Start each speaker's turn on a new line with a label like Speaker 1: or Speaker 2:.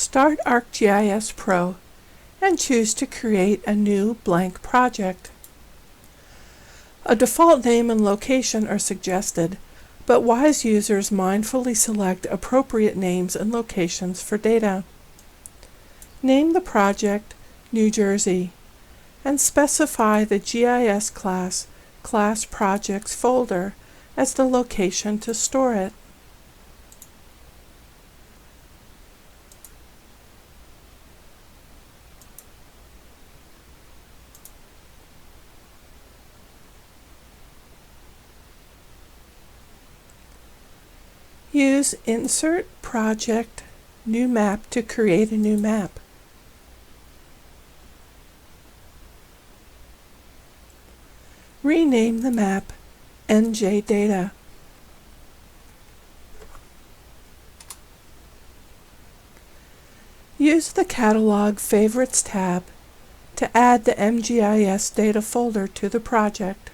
Speaker 1: Start ArcGIS Pro and choose to create a new blank project. A default name and location are suggested, but wise users mindfully select appropriate names and locations for data. Name the project New Jersey and specify the GIS class Projects folder as the location to store it. Use Insert Project New Map to create a new map. Rename the map NJ Data. Use the Catalog Favorites tab to add the MGIS data folder to the project.